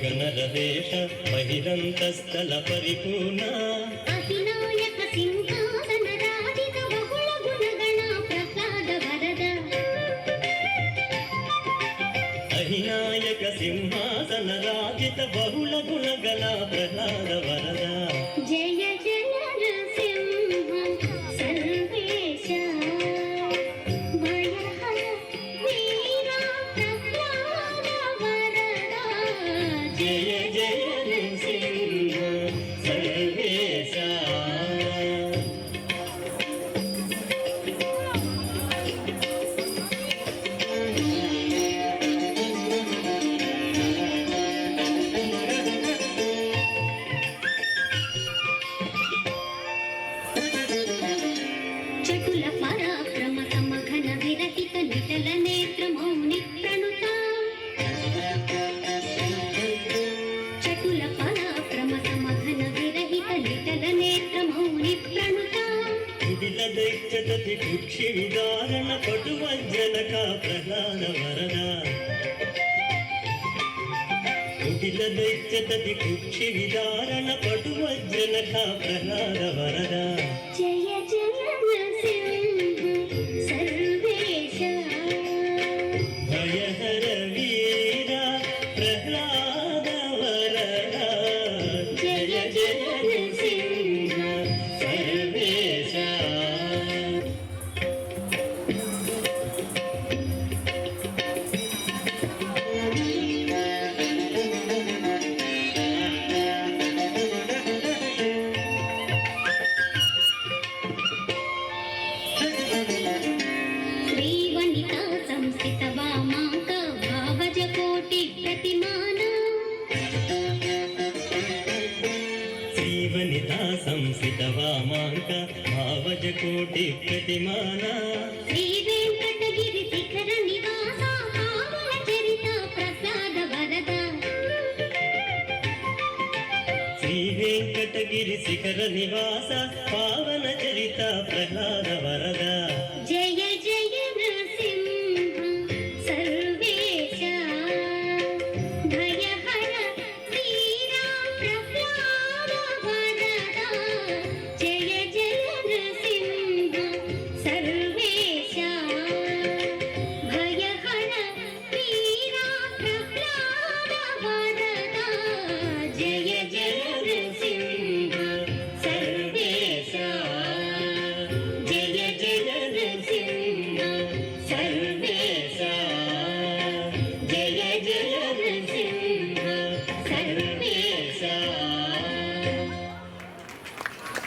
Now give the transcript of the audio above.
ಗಣರವೇಶ ಬಹಿರಂತಸ್ಥಲ ಪರಿಪೂರ್ಣ ಅಹಿನಾಯಕ ಸಿಂಹಾಸನ ರಾಜಿತ ಬಹುಳ ಗುಣಗಣ ಪ್ರಹ್ಲಾದ ವರದ ಅಹಿನಾಯಕ ಸಿಂಹಾಸನ ರಾಜಿತ ಬಹುಳ ಗುಣಗಳ ಪ್ರಹ್ಲಾದ ವರದ ಜಯ ಜಯ ನರಸಿಂಹ ಸರ್ವೇಶ ಭಯಹರ ವೀರ ಪ್ರಹ್ಲಾದ ವರದ ಜಯ ಜಯ ನರಸಿಂಹ ಸರ್ವೇಶ ಚಟುಲ ಪರಾಕ್ರಮ ಸಮಘನ ವಿರಹಿತ ನಿಟಲ ನೇತ್ರ ಮೌನಿ ಪ್ರಣುತ ಚಟುಲ ಪರಾಕ್ರಮ ಸಮಘನ ವಿರಹಿತ ನಿಟಲ ನೇತ್ರ ಮೌನಿ ಪ್ರಣುತ ಕುಟಿಲ ದೈತ್ಯತತಿ ಕುಕ್ಷಿ ವಿದಾರಣ ಪಟುವಜ್ಜನಕ ಪ್ರಹ್ಲಾದ ವರದ ಕುಟಿಲ ದೈತ್ಯತತಿ ಕುಕ್ಷಿ ವಿದಾರಣ ಪಟುವಜ್ಜನಕ ಪ್ರಹ್ಲಾದ ವರದ ಜಯ ಜಯ ನರಸಿಂಹ ಸರ್ವೇಶ ಭಯಹರ ವೀರ ಪ್ರಹ್ಲಾದ ವರದ ಜಯ ಜಯ ನರಸಿಂಹ ಸರ್ವೇಶ ಶ್ರೀವನಿತಾ ಸಂಸ್ಥಿತ ವಾಮಾಂಕ ಭಾವಜ ಕೋಟಿ ಪ್ರತಿಮಾನ ಶ್ರೀವನಿತಾ ಸಂಸ್ಥಿತ ವಾಮಾಂಕ ಭಾವಜ ಕೋಟಿ ಪ್ರತಿಮಾನ ಶ್ರೀ ವೆಂಕಟಗಿರಿ ಶಿಖರ ನಿವಾಸ ಪಾವನ ಚರಿತ ಪ್ರಸಾದ ವರದ ಶ್ರೀ ವೆಂಕಟಗಿರಿ ಶಿಖರ ನಿವಾಸ ಪಾವನ ಚರಿತ ಪ್ರಹ್ಲಾದ ವರದ ಜಯ ಜಯ